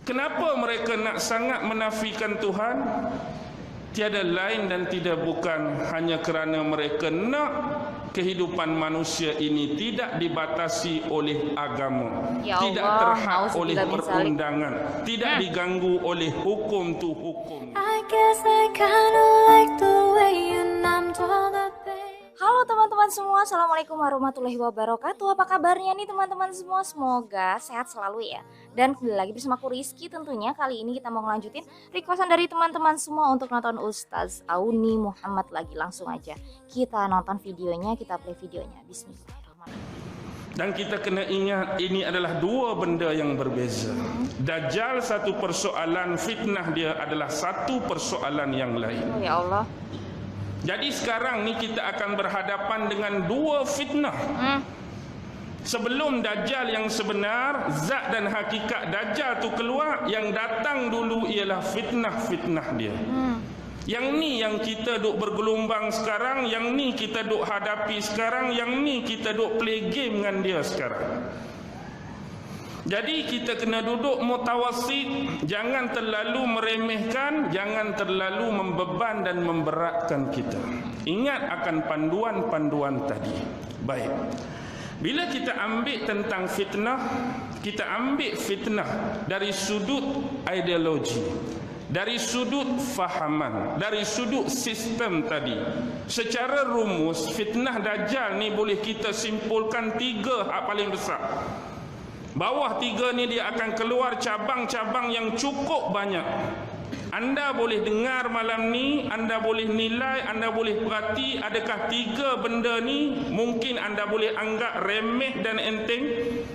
Kenapa mereka nak sangat menafikan Tuhan? Tiada lain dan tidak bukan hanya kerana mereka nak kehidupan manusia ini tidak dibatasi oleh agama, Ya tidak Allah, terhad oleh nauzubillah min zalik. perundangan, tidak diganggu oleh hukum tu hukum. I guess I kinda like the way you numbed all the pain. Halo teman-teman semua, Assalamualaikum warahmatullahi wabarakatuh. Apa kabarnya nih teman-teman semua? Semoga sehat selalu ya. Dan kembali lagi bersama aku Rizky tentunya. Kali ini kita mau ngelanjutin requestan dari teman-teman semua untuk nonton Ustaz Auni Muhammad lagi. Langsung aja kita nonton videonya, kita play videonya. Bismillahirrahmanirrahim. Dan kita kena ingat ini adalah dua benda yang berbeza. Dajjal satu persoalan, fitnah dia adalah satu persoalan yang lain. Oh ya Allah. Jadi sekarang ni kita akan berhadapan dengan dua fitnah. Sebelum Dajjal yang sebenar, zat dan hakikat Dajjal tu keluar, yang datang dulu ialah fitnah-fitnah dia. Yang ni yang kita duk bergelombang sekarang, yang ni kita duk hadapi sekarang, yang ni kita duk play game dengan dia sekarang. Jadi kita kena duduk mutawassit, jangan terlalu meremehkan, jangan terlalu membeban dan memberatkan kita. Ingat akan panduan-panduan tadi. Baik. Bila kita ambil tentang fitnah, kita ambil fitnah dari sudut ideologi, dari sudut fahaman, dari sudut sistem tadi. Secara rumus, fitnah Dajjal ni boleh kita simpulkan tiga hak paling besar. Bawah tiga ni dia akan keluar cabang-cabang yang cukup banyak. Anda boleh dengar malam ni, anda boleh nilai, anda boleh perhati adakah tiga benda ni mungkin anda boleh anggap remeh dan enteng.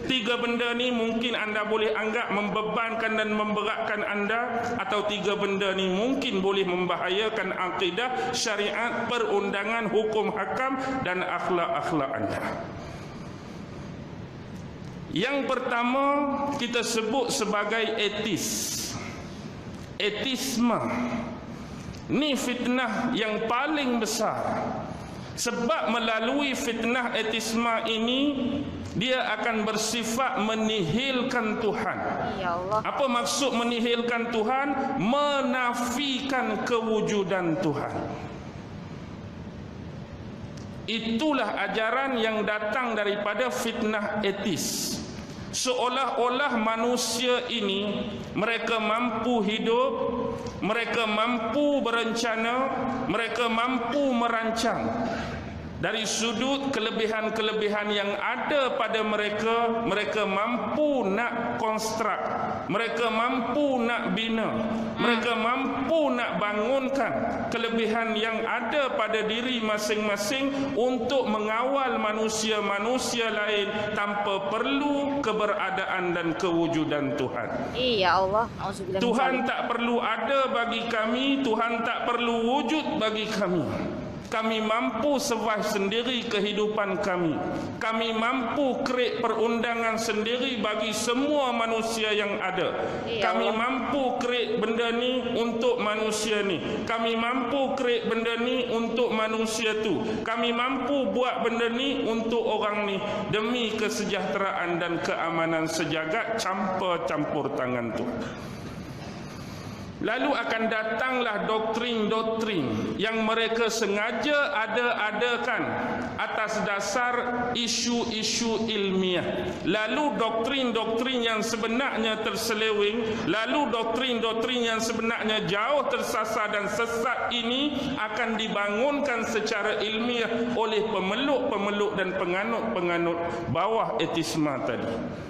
Tiga benda ni mungkin anda boleh anggap membebankan dan memberatkan anda, atau tiga benda ni mungkin boleh membahayakan akidah, syariat, perundangan, hukum hakam dan akhlak-akhlak anda. Yang pertama kita sebut sebagai etis. Etisme. Ni fitnah yang paling besar. Sebab melalui fitnah etisme ini dia akan bersifat menihilkan Tuhan. Ya Allah. Apa maksud menihilkan Tuhan? Menafikan kewujudan Tuhan. Itulah ajaran yang datang daripada fitnah etis. Seolah-olah manusia ini mereka mampu hidup, mereka mampu berencana, mereka mampu merancang. Dari sudut kelebihan-kelebihan yang ada pada mereka, mereka mampu nak konstruk, mereka mampu nak bina, mereka mampu nak bangunkan kelebihan yang ada pada diri masing-masing untuk mengawal manusia-manusia lain tanpa perlu keberadaan dan kewujudan Tuhan. Iya Allah. Nauzubillah min Tuhan zalik. tak perlu ada bagi kami, Tuhan tak perlu wujud bagi kami. Kami mampu survive sendiri kehidupan kami. Kami mampu create perundangan sendiri bagi semua manusia yang ada. Kami mampu create benda ni untuk manusia ni. Kami mampu create benda ni untuk manusia tu. Kami mampu buat benda ni untuk orang ni. Demi kesejahteraan dan keamanan sejagat, campur tangan Tuhan. Lalu akan datanglah doktrin-doktrin yang mereka sengaja ada-adakan atas dasar isu-isu ilmiah. Lalu doktrin-doktrin yang sebenarnya terseleweng, lalu doktrin-doktrin yang sebenarnya jauh tersasar dan sesat ini akan dibangunkan secara ilmiah oleh pemeluk-pemeluk dan penganut-penganut bawah etisme tadi.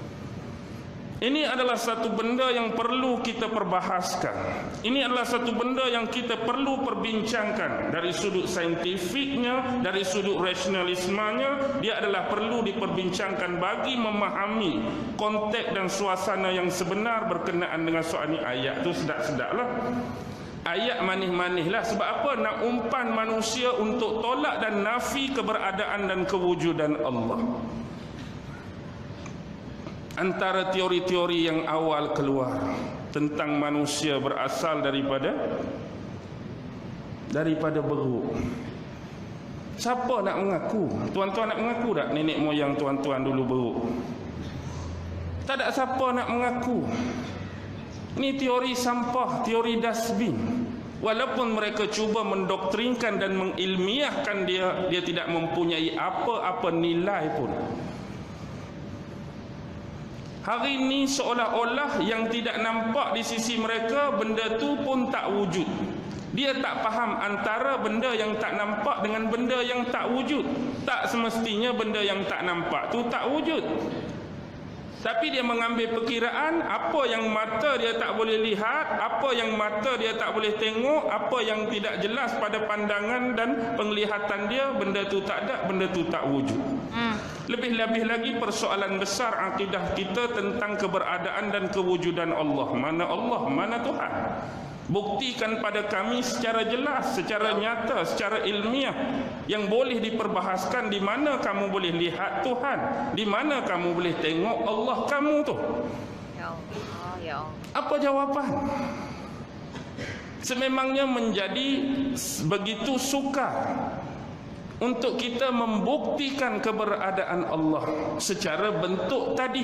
Ini adalah satu benda yang perlu kita perbahaskan. Ini adalah satu benda yang kita perlu perbincangkan. Dari sudut saintifiknya, dari sudut rasionalismenya, dia adalah perlu diperbincangkan bagi memahami konteks dan suasana yang sebenar berkenaan dengan soal ini. Ayat tu sedap-sedaplah. Ayat manis-manis lah. Sebab apa? Nak umpan manusia untuk tolak dan nafi keberadaan dan kewujudan Allah. Antara teori-teori yang awal keluar tentang manusia berasal daripada beruk. Siapa nak mengaku? Tuan-tuan nak mengaku tak nenek moyang tuan-tuan dulu beruk? Tak ada siapa nak mengaku. Ini teori sampah, teori dustbin. Walaupun mereka cuba mendoktrinkan dan mengilmiahkan dia tidak mempunyai apa-apa nilai pun. Hari ini seolah-olah yang tidak nampak di sisi mereka, benda tu pun tak wujud. Dia tak faham antara benda yang tak nampak dengan benda yang tak wujud. Tak semestinya benda yang tak nampak tu tak wujud. Tapi dia mengambil perkiraan apa yang mata dia tak boleh lihat, apa yang mata dia tak boleh tengok, apa yang tidak jelas pada pandangan dan penglihatan dia, benda tu tak ada, benda tu tak wujud. Lebih-lebih lagi persoalan besar akidah kita tentang keberadaan dan kewujudan Allah. Mana Allah, mana Tuhan? Buktikan pada kami secara jelas, secara nyata, secara ilmiah yang boleh diperbahaskan di mana kamu boleh lihat Tuhan, di mana kamu boleh tengok Allah kamu tu. Ya Allah, ya Allah. Apa jawapan? Sememangnya menjadi begitu sukar untuk kita membuktikan keberadaan Allah secara bentuk tadi.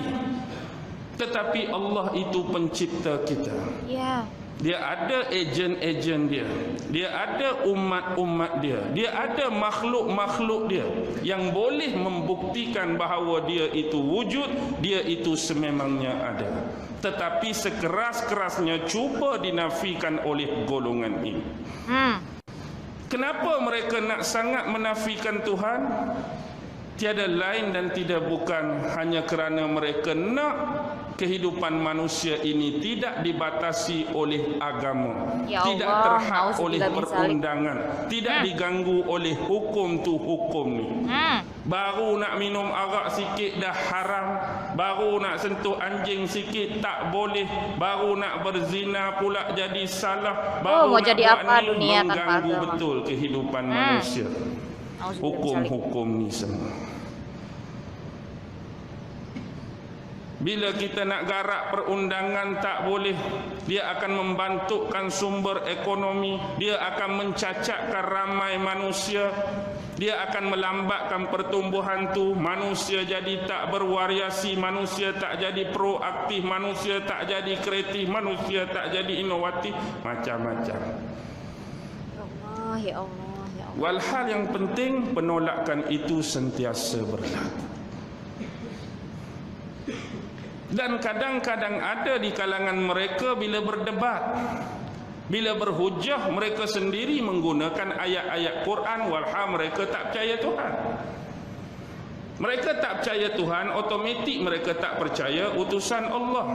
Tetapi Allah itu pencipta kita. Ya. Dia ada ejen-ejen dia. Dia ada umat-umat dia. Dia ada makhluk-makhluk dia yang boleh membuktikan bahawa dia itu wujud, dia itu sememangnya ada. Tetapi sekeras-kerasnya cuba dinafikan oleh golongan ini. Kenapa mereka nak sangat menafikan Tuhan? Tiada lain dan tidak bukan hanya kerana mereka nak kehidupan manusia ini tidak dibatasi oleh agama, ya tidak Allah, terhad oleh perundangan, tidak diganggu oleh hukum tu hukum ni. Baru nak minum arak sikit dah haram, baru nak sentuh anjing sikit tak boleh, baru nak berzina pula jadi salah, baru mau nak jadi buat apa ni dunia tanpa mengganggu agama. betul kehidupan manusia. Hukum-hukum ni semua. Bila kita nak garap perundangan tak boleh. Dia akan membantukkan sumber ekonomi, dia akan mencacatkan ramai manusia, dia akan melambatkan pertumbuhan tu, manusia jadi tak bervariasi, manusia tak jadi proaktif, manusia tak jadi kreatif, manusia tak jadi inovatif, macam-macam. Ya Allah, ya Allah, ya Allah. Walhal yang penting penolakan itu sentiasa berlaku. Dan kadang-kadang ada di kalangan mereka bila berdebat, bila berhujah, mereka sendiri menggunakan ayat-ayat Quran, walhal mereka tak percaya Tuhan. Mereka tak percaya Tuhan, automatik mereka tak percaya utusan Allah.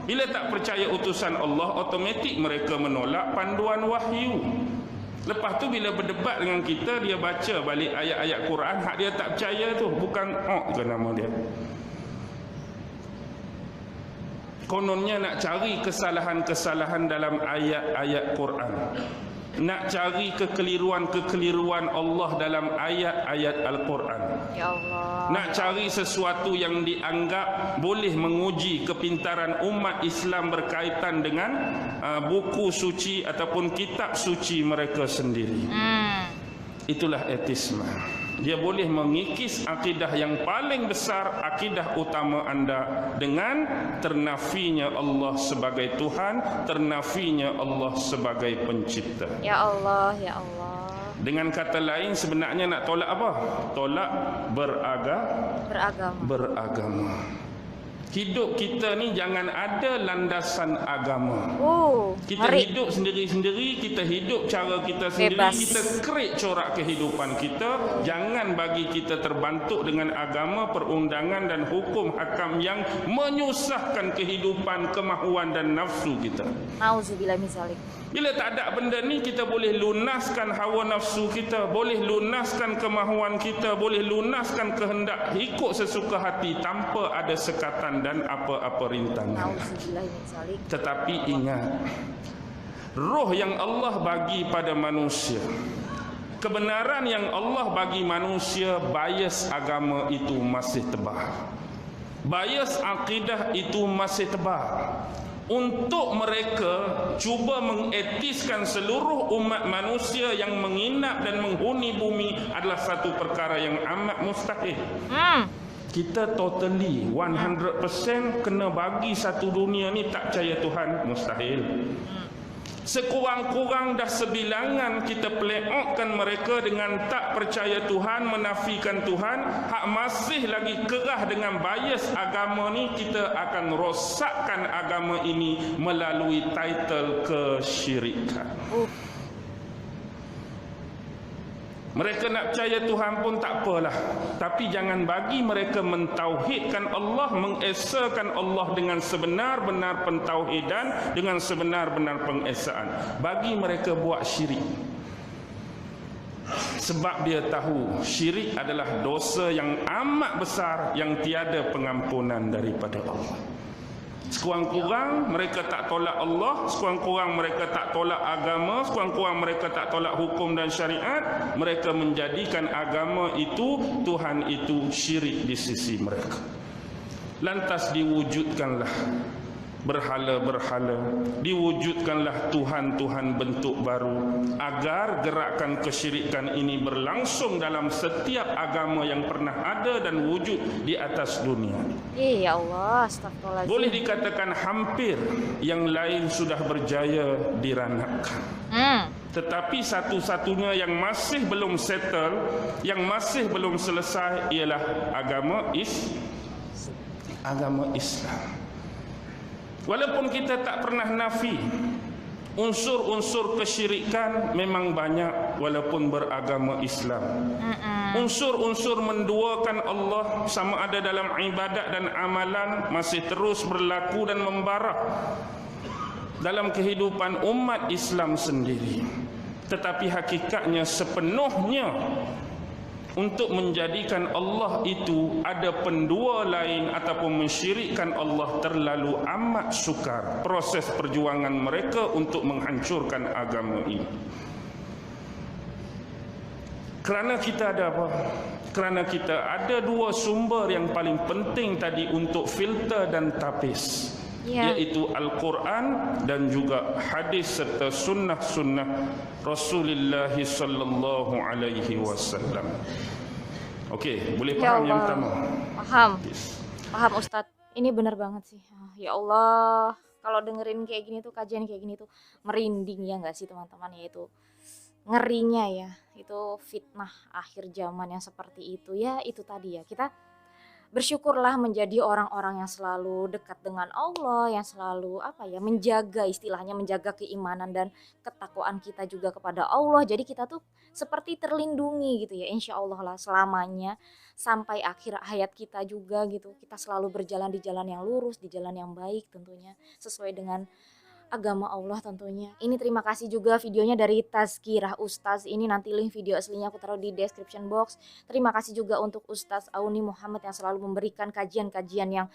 Bila tak percaya utusan Allah, automatik mereka menolak panduan wahyu. Lepas tu bila berdebat dengan kita, dia baca balik ayat-ayat Quran, hak dia tak percaya tu, bukan ke nama dia. Kononnya nak cari kesalahan-kesalahan dalam ayat-ayat Quran, nak cari kekeliruan-kekeliruan Allah dalam ayat-ayat Al-Quran. Ya Allah. Nak cari sesuatu yang dianggap boleh menguji kepintaran umat Islam berkaitan dengan buku suci ataupun kitab suci mereka sendiri. Itulah etisme. Dia boleh mengikis akidah yang paling besar, akidah utama anda, dengan ternafinya Allah sebagai Tuhan, ternafinya Allah sebagai pencipta. Ya Allah, ya Allah. Dengan kata lain, sebenarnya nak tolak apa? Tolak beragama. Hidup kita ni jangan ada landasan agama. Kita hidup sendiri-sendiri, kita hidup cara kita sendiri, bebas. Kita create corak kehidupan kita. Jangan bagi kita terbantuk dengan agama, perundangan dan hukum hakam yang menyusahkan kehidupan, kemahuan dan nafsu kita. Nauzubillah min zalik. Bila tak ada benda ni, kita boleh lunaskan hawa nafsu kita, boleh lunaskan kemahuan kita, boleh lunaskan kehendak ikut sesuka hati tanpa ada sekatan dan apa-apa rintangan. Tetapi ingat, roh yang Allah bagi pada manusia, kebenaran yang Allah bagi manusia, bias agama itu masih tebal, bias akidah itu masih tebal. Untuk mereka cuba mengetiskan seluruh umat manusia yang menginap dan menghuni bumi adalah satu perkara yang amat mustahil. Kita totally 100% kena bagi satu dunia ni tak percaya Tuhan, mustahil. Sekurang-kurang dah sebilangan kita play outkan mereka dengan tak percaya Tuhan, menafikan Tuhan. Hak masih lagi kerah dengan bias agama ni, kita akan rosakkan agama ini melalui title kesyirikan. Mereka nak percaya Tuhan pun tak apalah, tapi jangan bagi mereka mentauhidkan Allah, mengesakan Allah dengan sebenar-benar pentauhidan, dengan sebenar-benar pengesaan. Bagi mereka buat syirik. Sebab dia tahu syirik adalah dosa yang amat besar yang tiada pengampunan daripada Allah. Sekurang-kurang mereka tak tolak Allah, sekurang-kurang mereka tak tolak agama, sekurang-kurang mereka tak tolak hukum dan syariat. Mereka menjadikan agama itu, Tuhan itu syirik di sisi mereka. Lantas diwujudkanlah berhala-berhala, diwujudkanlah Tuhan-Tuhan bentuk baru, agar gerakan kesyirikan ini berlangsung dalam setiap agama yang pernah ada dan wujud di atas dunia. Ya Allah, astagfirullahaladzim. Boleh dikatakan hampir yang lain sudah berjaya diranakkan. Tetapi satu-satunya yang masih belum settle, yang masih belum selesai ialah agama Islam. Walaupun kita tak pernah nafi, unsur-unsur kesyirikan memang banyak walaupun beragama Islam. Unsur-unsur menduakan Allah sama ada dalam ibadat dan amalan masih terus berlaku dan membara dalam kehidupan umat Islam sendiri. Tetapi hakikatnya sepenuhnya untuk menjadikan Allah itu ada pendua lain ataupun mensyirikkan Allah terlalu amat sukar. Proses perjuangan mereka untuk menghancurkan agama ini. Kerana kita ada apa? Kerana kita ada dua sumber yang paling penting tadi untuk filter dan tapis, iaitu Al-Quran dan juga hadis serta sunnah-sunnah Rasulullah sallallahu alaihi wasallam. Okey, boleh faham yang pertama? Paham. Paham Ustadz. Ini benar banget sih. Ya Allah, kalau dengerin kayak gini tuh, kajian kayak gini tuh merinding ya enggak sih teman-teman? Yaitu ngerinya ya, itu fitnah akhir zaman yang seperti itu ya. Itu tadi ya, kita bersyukurlah menjadi orang-orang yang selalu dekat dengan Allah, yang selalu menjaga, istilahnya menjaga keimanan dan ketakwaan kita juga kepada Allah. Jadi kita tuh seperti terlindungi gitu ya, insya Allah lah selamanya sampai akhir hayat kita juga gitu. Kita selalu berjalan di jalan yang lurus, di jalan yang baik tentunya, sesuai dengan agama Allah tentunya. Ini terima kasih juga videonya dari Tazkirah Ustaz. Ini nanti link video aslinya aku taruh di description box. Terima kasih juga untuk Ustaz Auni Muhammad yang selalu memberikan kajian-kajian yang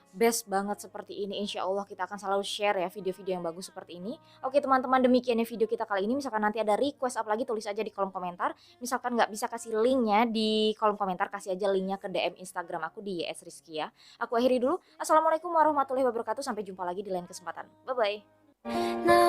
best banget seperti ini. Insya Allah kita akan selalu share ya video-video yang bagus seperti ini. Oke teman-teman, demikiannya video kita kali ini. Misalkan nanti ada request apalagi, tulis aja di kolom komentar. Misalkan nggak bisa kasih linknya di kolom komentar, kasih aja linknya ke DM Instagram aku di YS Rizky ya. Aku akhiri dulu. Assalamualaikum warahmatullahi wabarakatuh. Sampai jumpa lagi di lain kesempatan. Bye-bye. Now